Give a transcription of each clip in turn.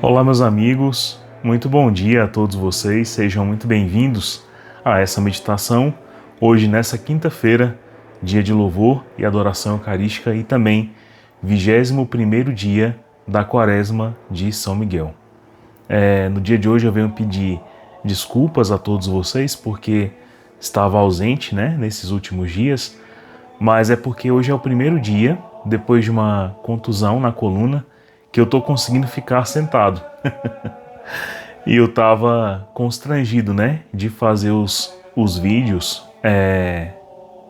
Olá, meus amigos, muito bom dia a todos vocês, sejam muito bem-vindos a essa meditação, hoje nessa quinta-feira, dia de louvor e adoração eucarística e também 21º dia da Quaresma de São Miguel. No dia de hoje eu venho pedir desculpas a todos vocês porque estava ausente, nesses últimos dias, mas é porque hoje é o primeiro dia, depois de uma contusão na coluna, que eu estou conseguindo ficar sentado. E eu estava constrangido, de fazer os vídeos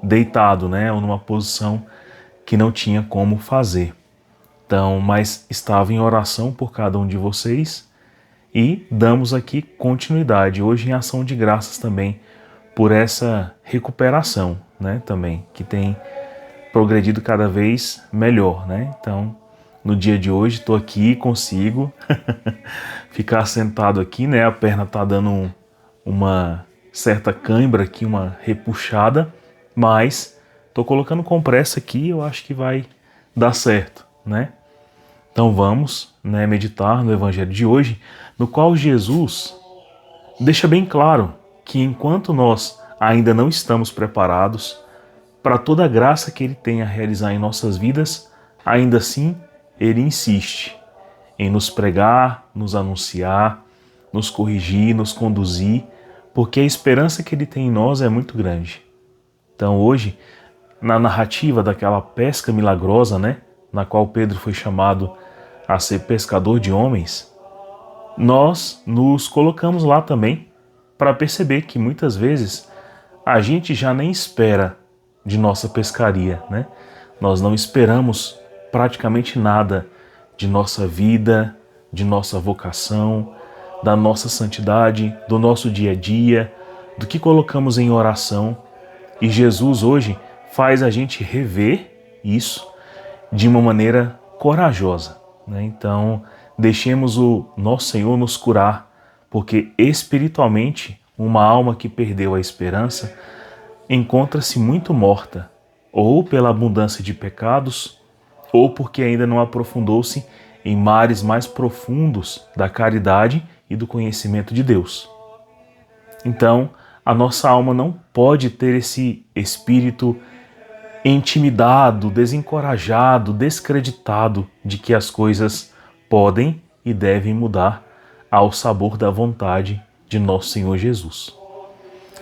deitado, ou numa posição que não tinha como fazer. Então, mas estava em oração por cada um de vocês e damos aqui continuidade, hoje em ação de graças também, por essa recuperação, também, que tem progredido cada vez melhor, Então, no dia de hoje estou aqui, consigo ficar sentado aqui, a perna tá dando uma certa cãibra aqui, uma repuxada, mas estou colocando compressa aqui, eu acho que vai dar certo, Então vamos, meditar no Evangelho de hoje, no qual Jesus deixa bem claro que enquanto nós ainda não estamos preparados para toda a graça que Ele tem a realizar em nossas vidas, ainda assim Ele insiste em nos pregar, nos anunciar, nos corrigir, nos conduzir, porque a esperança que Ele tem em nós é muito grande. Então hoje, na narrativa daquela pesca milagrosa, na qual Pedro foi chamado a ser pescador de homens, nós nos colocamos lá também para perceber que muitas vezes a gente já nem espera de nossa pescaria, Nós não esperamos praticamente nada de nossa vida, de nossa vocação, da nossa santidade, do nosso dia a dia, do que colocamos em oração. E Jesus hoje faz a gente rever isso de uma maneira corajosa, Então, deixemos o nosso Senhor nos curar, porque espiritualmente uma alma que perdeu a esperança encontra-se muito morta, ou pela abundância de pecados, ou porque ainda não aprofundou-se em mares mais profundos da caridade e do conhecimento de Deus. Então, a nossa alma não pode ter esse espírito intimidado, desencorajado, descreditado de que as coisas podem e devem mudar ao sabor da vontade de nosso Senhor Jesus.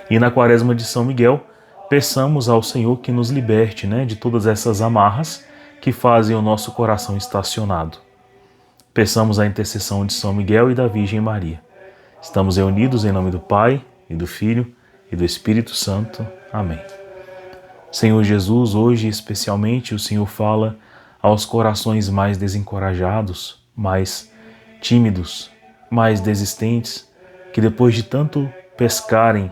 E na Quaresma de São Miguel, peçamos ao Senhor que nos liberte, de todas essas amarras que fazem o nosso coração estacionado. Peçamos a intercessão de São Miguel e da Virgem Maria. Estamos reunidos em nome do Pai, e do Filho, e do Espírito Santo. Amém. Senhor Jesus, hoje especialmente o Senhor fala aos corações mais desencorajados, mais tímidos, mais desistentes, que depois de tanto pescarem,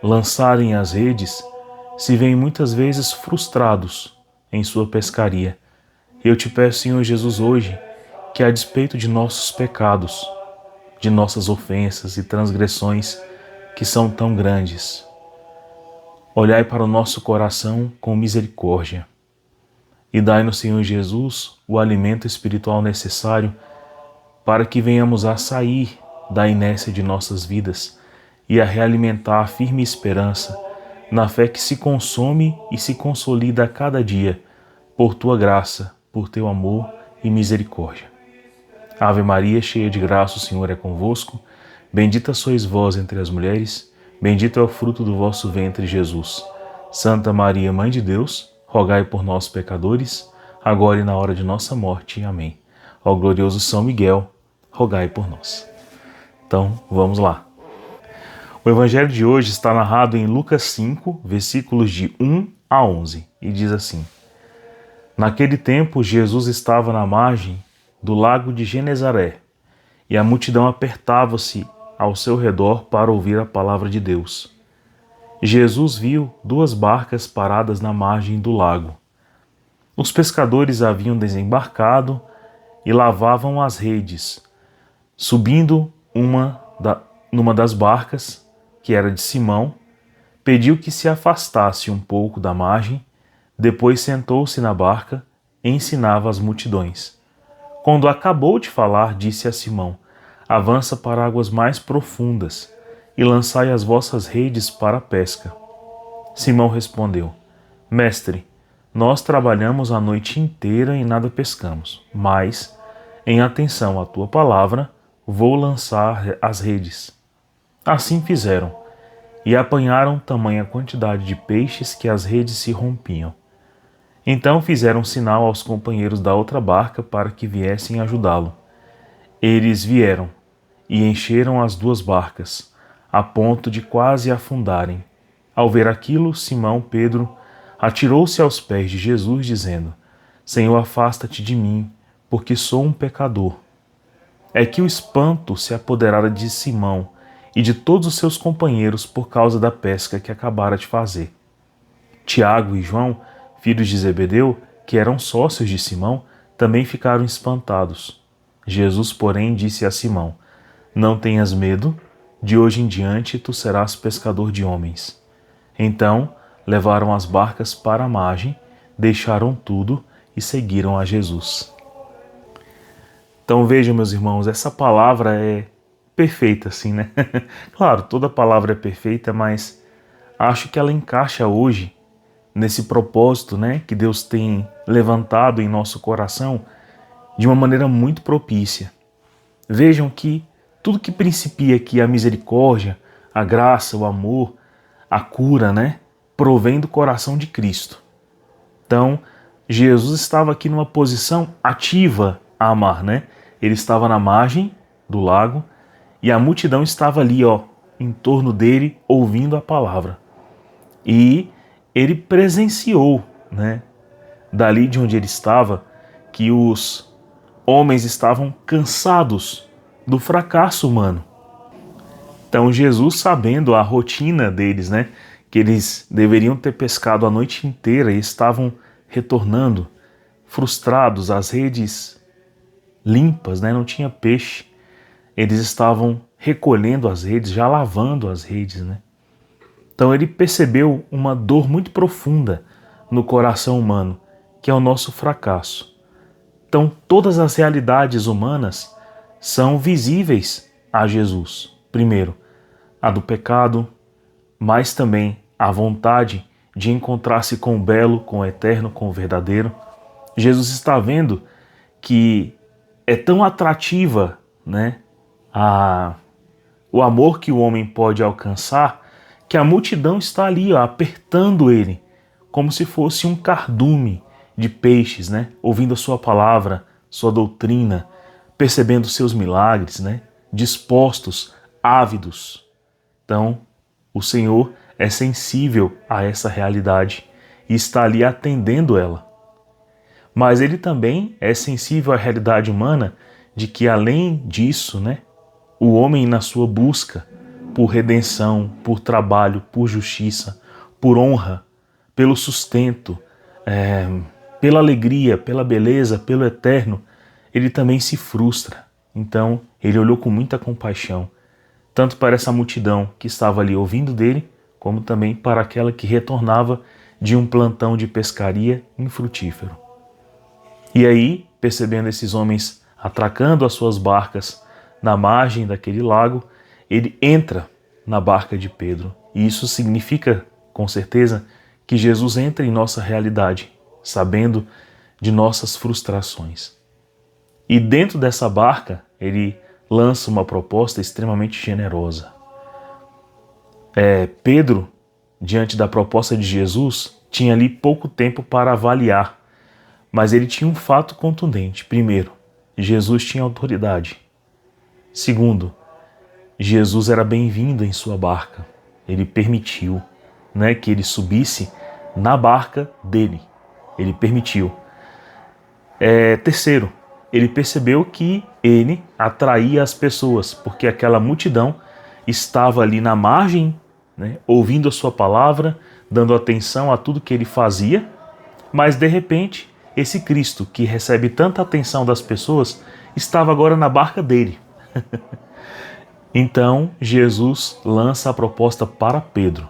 lançarem as redes, se veem muitas vezes frustrados em sua pescaria. Eu te peço, Senhor Jesus, hoje, que a despeito de nossos pecados, de nossas ofensas e transgressões que são tão grandes, olhai para o nosso coração com misericórdia e dai-nos, Senhor Jesus, o alimento espiritual necessário para que venhamos a sair da inércia de nossas vidas e a realimentar a firme esperança na fé que se consome e se consolida a cada dia por Tua graça, por Teu amor e misericórdia. Ave Maria, cheia de graça, o Senhor é convosco. Bendita sois vós entre as mulheres, bendito é o fruto do vosso ventre, Jesus. Santa Maria, Mãe de Deus, rogai por nós, pecadores, agora e na hora de nossa morte. Amém. Ó glorioso São Miguel, rogai por nós. Então, vamos lá. O Evangelho de hoje está narrado em Lucas 5, versículos de 1 a 11, e diz assim: Naquele tempo, Jesus estava na margem do lago de Genezaré, e a multidão apertava-se ao seu redor para ouvir a palavra de Deus. Jesus viu 2 barcas paradas na margem do lago. Os pescadores haviam desembarcado e lavavam as redes. Subindo numa das barcas, que era de Simão, pediu que se afastasse um pouco da margem, depois sentou-se na barca e ensinava as multidões. Quando acabou de falar, disse a Simão: avança para águas mais profundas e lançai as vossas redes para a pesca. Simão respondeu: Mestre, nós trabalhamos a noite inteira e nada pescamos, mas, em atenção à tua palavra, vou lançar as redes. Assim fizeram, e apanharam tamanha quantidade de peixes que as redes se rompiam. Então fizeram sinal aos companheiros da outra barca para que viessem ajudá-lo. Eles vieram e encheram as duas barcas, a ponto de quase afundarem. Ao ver aquilo, Simão Pedro atirou-se aos pés de Jesus, dizendo: Senhor, afasta-te de mim, porque sou um pecador. É que o espanto se apoderara de Simão e de todos os seus companheiros por causa da pesca que acabara de fazer. Tiago e João, filhos de Zebedeu, que eram sócios de Simão, também ficaram espantados. Jesus, porém, disse a Simão: Não tenhas medo, de hoje em diante tu serás pescador de homens. Então levaram as barcas para a margem, deixaram tudo e seguiram a Jesus. Então vejam, meus irmãos, essa palavra é perfeita, assim, né? Claro, toda palavra é perfeita, mas acho que ela encaixa hoje nesse propósito, né, que Deus tem levantado em nosso coração de uma maneira muito propícia. Vejam que tudo que principia aqui a misericórdia, a graça, o amor, a cura, né, provém do coração de Cristo. Então, Jesus estava aqui numa posição ativa a amar, né? Ele estava na margem do lago e a multidão estava ali, em torno dele, ouvindo a palavra. E ele presenciou, né, dali de onde ele estava, que os homens estavam cansados do fracasso humano. Então Jesus, sabendo a rotina deles, né, que eles deveriam ter pescado a noite inteira e estavam retornando frustrados, as redes limpas, né, não tinha peixe. Eles estavam recolhendo as redes, já lavando as redes, né? Então ele percebeu uma dor muito profunda no coração humano, que é o nosso fracasso. Então todas as realidades humanas são visíveis a Jesus. Primeiro, a do pecado, mas também a vontade de encontrar-se com o belo, com o eterno, com o verdadeiro. Jesus está vendo que é tão atrativa, né, o amor que o homem pode alcançar, que a multidão está ali, apertando ele, como se fosse um cardume de peixes, né, ouvindo a sua palavra, sua doutrina, percebendo seus milagres, né, dispostos, ávidos. Então, o Senhor é sensível a essa realidade e está ali atendendo ela. Mas ele também é sensível à realidade humana de que, além disso, né, o homem, na sua busca por redenção, por trabalho, por justiça, por honra, pelo sustento, pela alegria, pela beleza, pelo eterno, ele também se frustra. Então, ele olhou com muita compaixão, tanto para essa multidão que estava ali ouvindo dele, como também para aquela que retornava de um plantão de pescaria infrutífero. E aí, percebendo esses homens atracando as suas barcas na margem daquele lago, ele entra na barca de Pedro. E isso significa, com certeza, que Jesus entra em nossa realidade, sabendo de nossas frustrações. E dentro dessa barca, ele lança uma proposta extremamente generosa. Pedro, diante da proposta de Jesus, tinha ali pouco tempo para avaliar, mas ele tinha um fato contundente. Primeiro, Jesus tinha autoridade. Segundo, Jesus era bem-vindo em sua barca. Ele permitiu, né, que ele subisse na barca dele. Ele permitiu. Terceiro, ele percebeu que ele atraía as pessoas, porque aquela multidão estava ali na margem, né, ouvindo a sua palavra, dando atenção a tudo que ele fazia, mas de repente, esse Cristo que recebe tanta atenção das pessoas estava agora na barca dele. Então, Jesus lança a proposta para Pedro,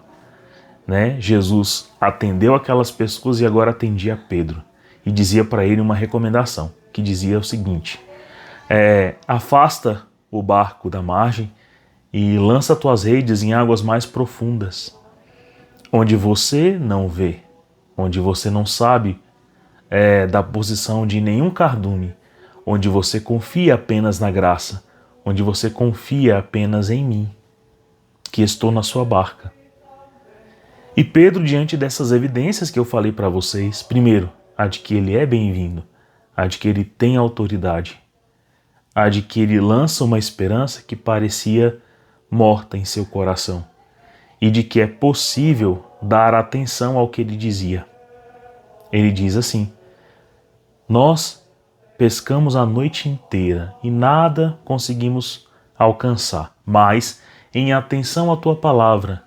né? Jesus atendeu aquelas pessoas e agora atendia Pedro e dizia para ele uma recomendação: que dizia o seguinte: afasta o barco da margem e lança tuas redes em águas mais profundas, onde você não vê, onde você não sabe da posição de nenhum cardume, onde você confia apenas na graça, onde você confia apenas em mim, que estou na sua barca. E Pedro, diante dessas evidências que eu falei para vocês, primeiro, a de que ele é bem-vindo, a de que ele tem autoridade, a de que ele lança uma esperança que parecia morta em seu coração, e de que é possível dar atenção ao que ele dizia. Ele diz assim: nós pescamos a noite inteira e nada conseguimos alcançar, mas em atenção à tua palavra,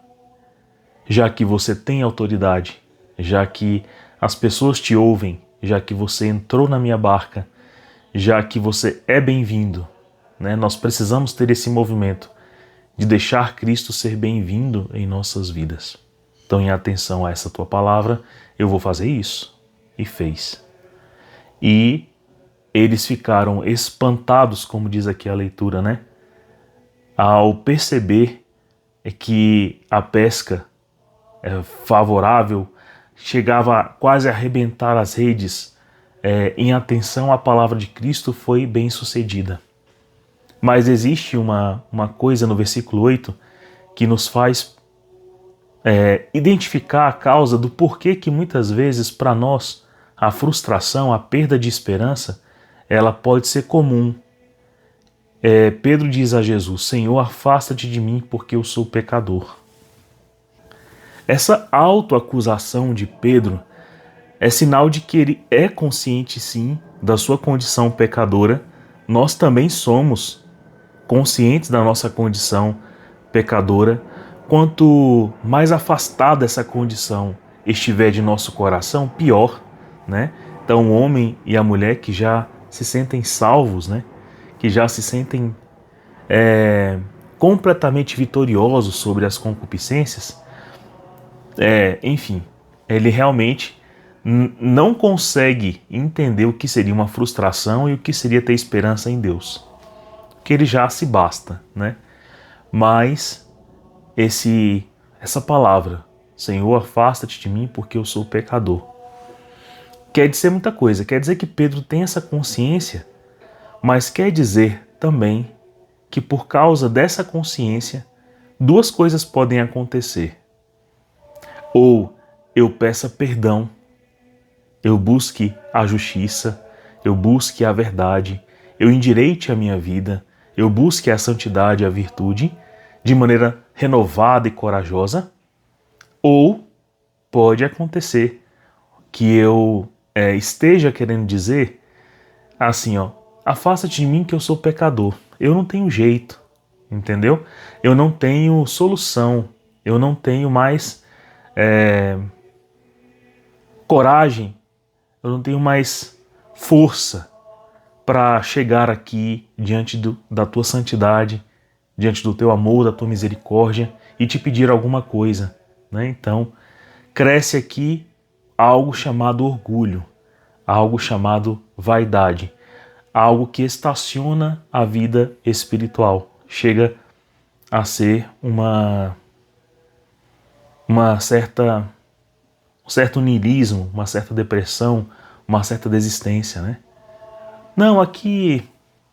já que você tem autoridade, já que as pessoas te ouvem, já que você entrou na minha barca, já que você é bem-vindo, né? Nós precisamos ter esse movimento de deixar Cristo ser bem-vindo em nossas vidas. Então, em atenção a essa tua palavra, eu vou fazer isso. E fez. E eles ficaram espantados, como diz aqui a leitura, né? Ao perceber que a pesca favorável chegava quase a arrebentar as redes, em atenção à palavra de Cristo, foi bem sucedida. Mas existe uma coisa no versículo 8 que nos faz identificar a causa do porquê que muitas vezes para nós a frustração, a perda de esperança, ela pode ser comum. Pedro diz a Jesus: Senhor, afasta-te de mim porque eu sou pecador. Essa autoacusação de Pedro é sinal de que ele é consciente, sim, da sua condição pecadora. Nós também somos conscientes da nossa condição pecadora. Quanto mais afastada essa condição estiver de nosso coração, pior, né? Então, o homem e a mulher que já se sentem salvos, né? Que já se sentem completamente vitoriosos sobre as concupiscências, enfim, ele realmente não consegue entender o que seria uma frustração e o que seria ter esperança em Deus, que ele já se basta, né? Mas essa palavra, Senhor, afasta-te de mim porque eu sou pecador, quer dizer muita coisa. Quer dizer que Pedro tem essa consciência, mas quer dizer também que por causa dessa consciência, duas coisas podem acontecer. Ou eu peça perdão, eu busque a justiça, eu busque a verdade, eu endireite a minha vida, eu busque a santidade e a virtude de maneira renovada e corajosa. Ou pode acontecer que eu esteja querendo dizer assim, afasta-te de mim que eu sou pecador. Eu não tenho jeito, entendeu? Eu não tenho solução, eu não tenho mais coragem, eu não tenho mais força para chegar aqui diante da tua santidade, diante do teu amor, da tua misericórdia e te pedir alguma coisa, né? Então, cresce aqui algo chamado orgulho, algo chamado vaidade, algo que estaciona a vida espiritual, chega a ser um certo niilismo, uma certa depressão, uma certa desistência, né? Não, aqui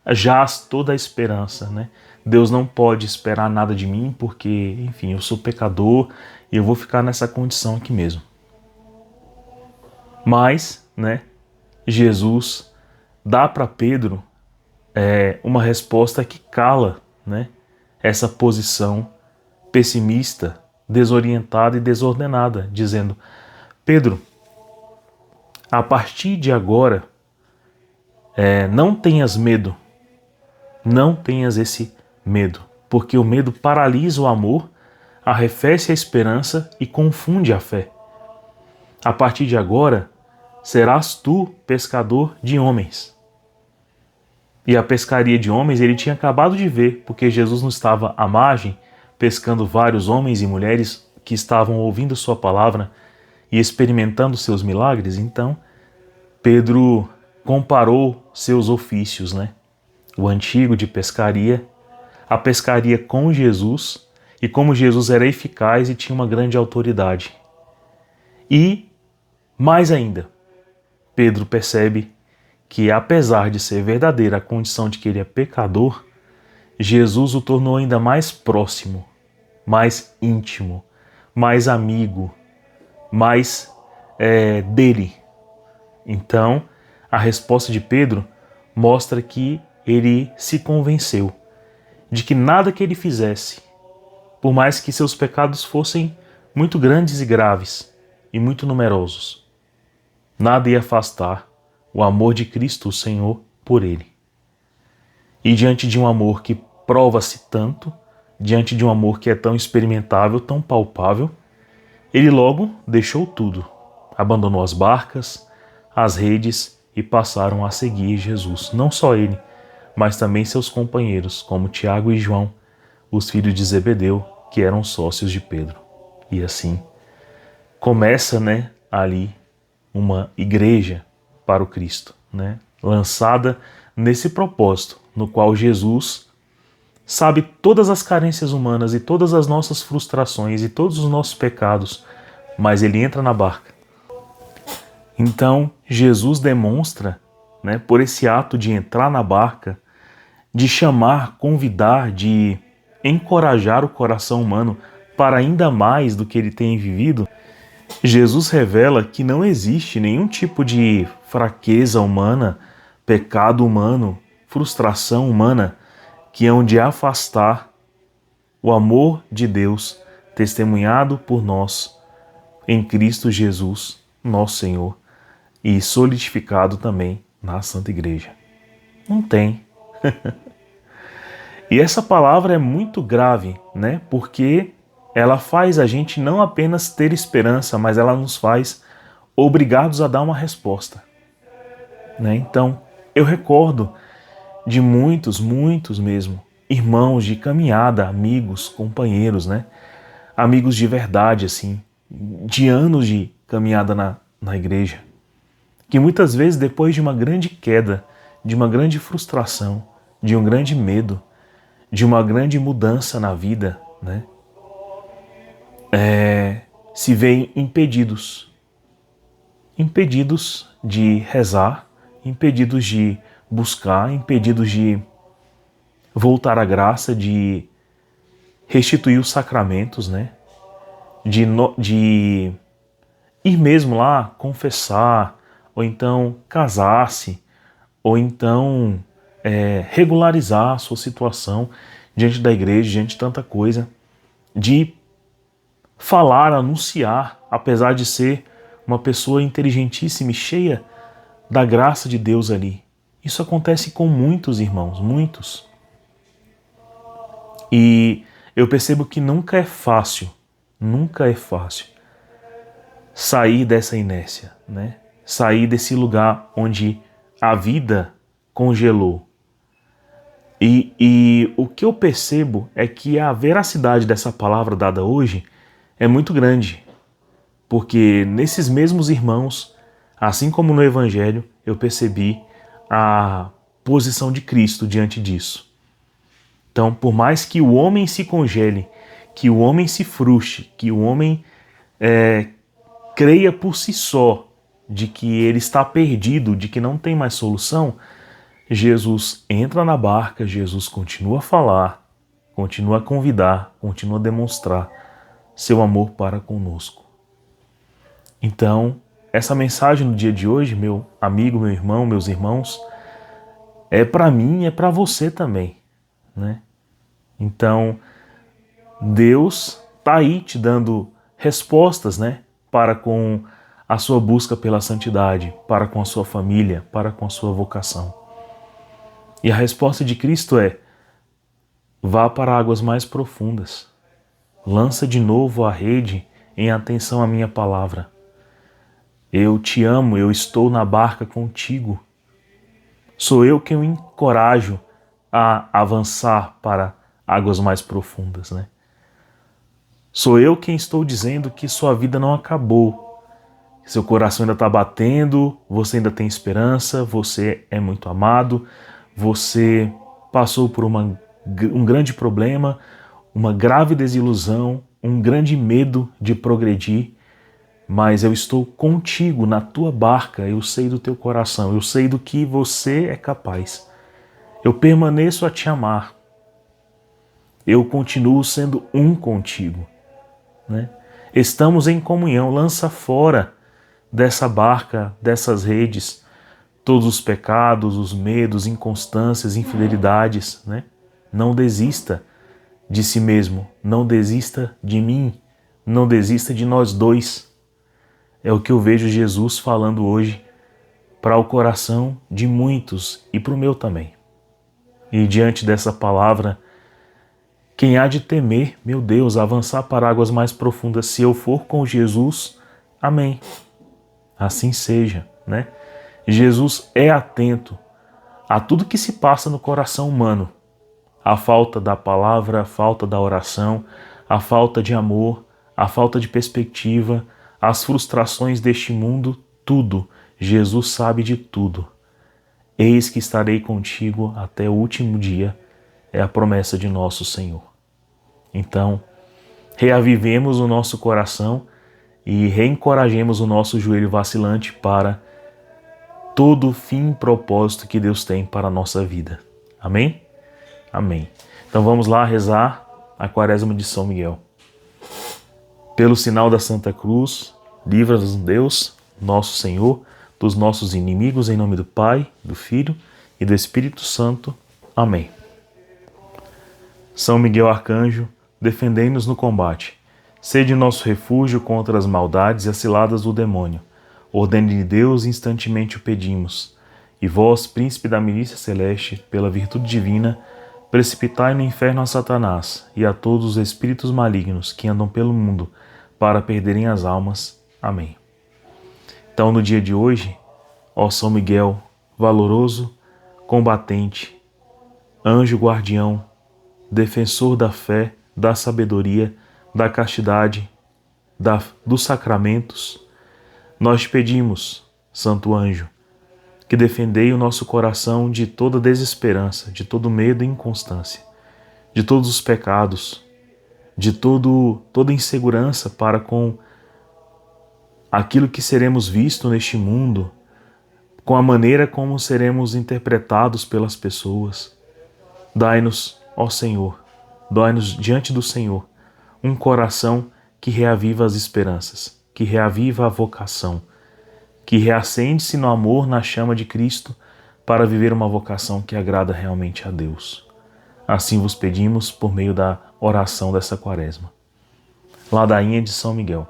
jaz toda a esperança, né? Deus não pode esperar nada de mim porque, enfim, eu sou pecador e eu vou ficar nessa condição aqui mesmo. Mas, né, Jesus dá para Pedro uma resposta que cala, né, essa posição pessimista, desorientada e desordenada, dizendo: Pedro, a partir de agora, não tenhas medo, não tenhas esse medo, porque o medo paralisa o amor, arrefece a esperança e confunde a fé. A partir de agora, serás tu pescador de homens. E a pescaria de homens ele tinha acabado de ver, porque Jesus não estava à margem, pescando vários homens e mulheres que estavam ouvindo sua palavra e experimentando seus milagres. Então, Pedro comparou seus ofícios, né? O antigo de pescaria, a pescaria com Jesus, e como Jesus era eficaz e tinha uma grande autoridade. E, mais ainda, Pedro percebe que, apesar de ser verdadeira a condição de que ele é pecador, Jesus o tornou ainda mais próximo, mais íntimo, mais amigo, mais dele. Então, a resposta de Pedro mostra que ele se convenceu de que nada que ele fizesse, por mais que seus pecados fossem muito grandes e graves e muito numerosos, nada ia afastar o amor de Cristo, o Senhor, por ele. E diante de um amor que prova-se tanto, diante de um amor que é tão experimentável, tão palpável, ele logo deixou tudo, abandonou as barcas, as redes e passaram a seguir Jesus. Não só ele, mas também seus companheiros, como Tiago e João, os filhos de Zebedeu, que eram sócios de Pedro. E assim começa, ali uma igreja para o Cristo, lançada nesse propósito, no qual Jesus sabe todas as carências humanas e todas as nossas frustrações e todos os nossos pecados, mas ele entra na barca. Então, Jesus demonstra, por esse ato de entrar na barca, de chamar, convidar, de encorajar o coração humano para ainda mais do que ele tem vivido, Jesus revela que não existe nenhum tipo de fraqueza humana, pecado humano, frustração humana que hão de afastar o amor de Deus testemunhado por nós em Cristo Jesus, nosso Senhor, e solidificado também na Santa Igreja. Não tem. E essa palavra é muito grave, porque ela faz a gente não apenas ter esperança, mas ela nos faz obrigados a dar uma resposta. Então, eu recordo de muitos mesmo, irmãos de caminhada, amigos, companheiros, amigos de verdade, assim, de anos de caminhada na igreja, que muitas vezes, depois de uma grande queda, de uma grande frustração, de um grande medo, de uma grande mudança na vida, se veem impedidos de rezar, impedidos de buscar, impedidos de voltar à graça, de restituir os sacramentos, de ir mesmo lá confessar, ou então casar-se, ou então regularizar a sua situação diante da igreja, diante de tanta coisa, de falar, anunciar, apesar de ser uma pessoa inteligentíssima e cheia da graça de Deus ali. Isso acontece com muitos irmãos, muitos. E eu percebo que nunca é fácil sair dessa inércia, sair desse lugar onde a vida congelou. E o que eu percebo é que a veracidade dessa palavra dada hoje é muito grande, porque nesses mesmos irmãos, assim como no Evangelho, eu percebi a posição de Cristo diante disso. Então, por mais que o homem se congele, que o homem se frustre, que o homem creia por si só de que ele está perdido, de que não tem mais solução, Jesus entra na barca, Jesus continua a falar, continua a convidar, continua a demonstrar seu amor para conosco. Então, essa mensagem no dia de hoje, meu amigo, meu irmão, meus irmãos, é para mim, é para você também, Então, Deus está aí te dando respostas, para com a sua busca pela santidade, para com a sua família, para com a sua vocação. E a resposta de Cristo é: vá para águas mais profundas, lança de novo a rede em atenção à minha palavra. Eu te amo, eu estou na barca contigo. Sou eu quem o encorajo a avançar para águas mais profundas, Sou eu quem estou dizendo que sua vida não acabou, Seu coração ainda está batendo, você ainda tem esperança, você é muito amado, você passou por um grande problema, uma grave desilusão, um grande medo de progredir, mas eu estou contigo na tua barca, eu sei do teu coração, eu sei do que você é capaz. Eu permaneço a te amar, eu continuo sendo um contigo, né? Estamos em comunhão, lança fora dessa barca, dessas redes, todos os pecados, os medos, inconstâncias, infidelidades, né? Não desista de si mesmo, não desista de mim, não desista de nós dois. É o que eu vejo Jesus falando hoje para o coração de muitos e para o meu também. E diante dessa palavra, quem há de temer, meu Deus, avançar para águas mais profundas, se eu for com Jesus, amém. Assim seja, né? Jesus é atento a tudo que se passa no coração humano. A falta da palavra, a falta da oração, a falta de amor, a falta de perspectiva, as frustrações deste mundo, tudo. Jesus sabe de tudo. Eis que estarei contigo até o último dia, é a promessa de nosso Senhor. Então, reavivemos o nosso coração e reencorajemos o nosso joelho vacilante para todo o fim e propósito que Deus tem para a nossa vida. Amém? Amém. Então vamos lá rezar a Quaresma de São Miguel. Pelo sinal da Santa Cruz, livra-nos Deus, nosso Senhor, dos nossos inimigos, em nome do Pai, do Filho e do Espírito Santo. Amém. São Miguel Arcanjo, defendei-nos no combate. Sede nosso refúgio contra as maldades e as ciladas do demônio. Ordene de Deus, instantemente o pedimos. E vós, príncipe da milícia celeste, pela virtude divina, precipitai no inferno a Satanás e a todos os espíritos malignos que andam pelo mundo para perderem as almas. Amém. Então, no dia de hoje, ó São Miguel, valoroso, combatente, anjo guardião, defensor da fé, da sabedoria, da castidade, dos sacramentos, nós te pedimos, Santo Anjo, que defendei o nosso coração de toda desesperança, de todo medo e inconstância, de todos os pecados, de toda insegurança para com aquilo que seremos vistos neste mundo, com a maneira como seremos interpretados pelas pessoas. Dai-nos, ó Senhor, dai-nos diante do Senhor um coração que reaviva as esperanças, que reaviva a vocação, que reacende-se no amor, na chama de Cristo, para viver uma vocação que agrada realmente a Deus. Assim vos pedimos por meio da oração dessa Quaresma. Ladainha de São Miguel.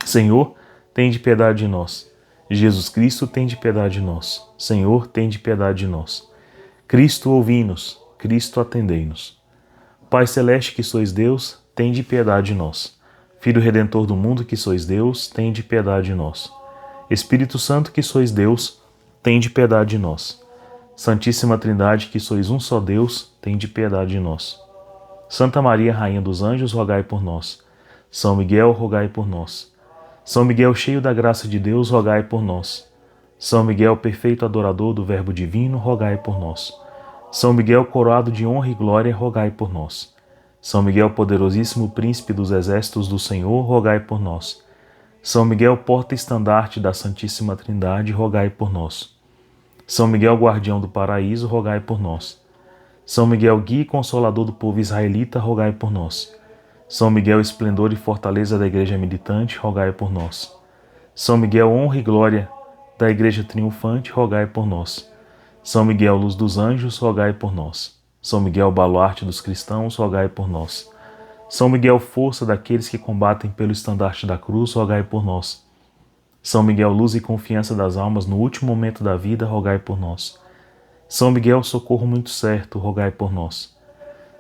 Senhor, tende piedade de nós. Jesus Cristo, tende piedade de nós. Senhor, tende piedade de nós. Cristo, ouvi-nos. Cristo, atendei-nos. Pai celeste que sois Deus, tende piedade de nós. Filho Redentor do mundo que sois Deus, tende piedade de nós. Espírito Santo que sois Deus, tende piedade de nós. Santíssima Trindade que sois um só Deus, tende piedade de nós. Santa Maria, Rainha dos Anjos, rogai por nós. São Miguel, rogai por nós. São Miguel, cheio da graça de Deus, rogai por nós. São Miguel, perfeito adorador do Verbo divino, rogai por nós. São Miguel, coroado de honra e glória, rogai por nós. São Miguel, poderosíssimo príncipe dos exércitos do Senhor, rogai por nós. São Miguel, porta-estandarte da Santíssima Trindade, rogai por nós. São Miguel, guardião do paraíso, rogai por nós. São Miguel, guia e consolador do povo israelita, rogai por nós. São Miguel, esplendor e fortaleza da Igreja militante, rogai por nós. São Miguel, honra e glória da Igreja triunfante, rogai por nós. São Miguel, luz dos anjos, rogai por nós. São Miguel, baluarte dos cristãos, rogai por nós. São Miguel, força daqueles que combatem pelo estandarte da cruz, rogai por nós. São Miguel, luz e confiança das almas no último momento da vida, rogai por nós. São Miguel, socorro muito certo, rogai por nós.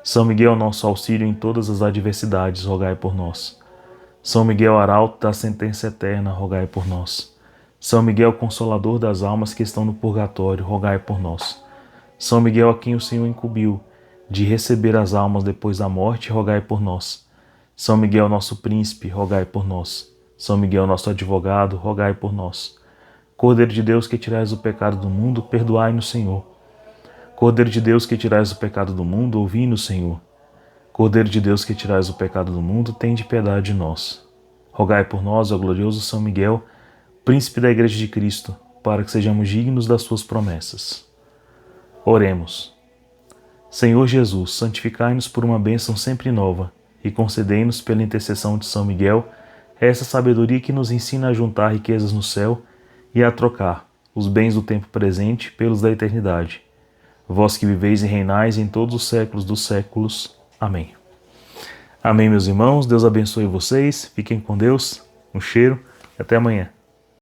São Miguel, nosso auxílio em todas as adversidades, rogai por nós. São Miguel, arauto da sentença eterna, rogai por nós. São Miguel, consolador das almas que estão no purgatório, rogai por nós. São Miguel, a quem o Senhor incumbiu de receber as almas depois da morte, rogai por nós. São Miguel, nosso príncipe, rogai por nós. São Miguel, nosso advogado, rogai por nós. Cordeiro de Deus, que tirais o pecado do mundo, perdoai-nos, Senhor. Cordeiro de Deus, que tirais o pecado do mundo, ouvi-nos, Senhor. Cordeiro de Deus, que tirais o pecado do mundo, tende piedade de nós. Rogai por nós, ó glorioso São Miguel, príncipe da Igreja de Cristo, para que sejamos dignos das suas promessas. Oremos. Senhor Jesus, santificai-nos por uma bênção sempre nova e concedei-nos, pela intercessão de São Miguel, essa sabedoria que nos ensina a juntar riquezas no céu e a trocar os bens do tempo presente pelos da eternidade. Vós que viveis e reinais em todos os séculos dos séculos. Amém. Amém, meus irmãos. Deus abençoe vocês. Fiquem com Deus. Um cheiro e até amanhã.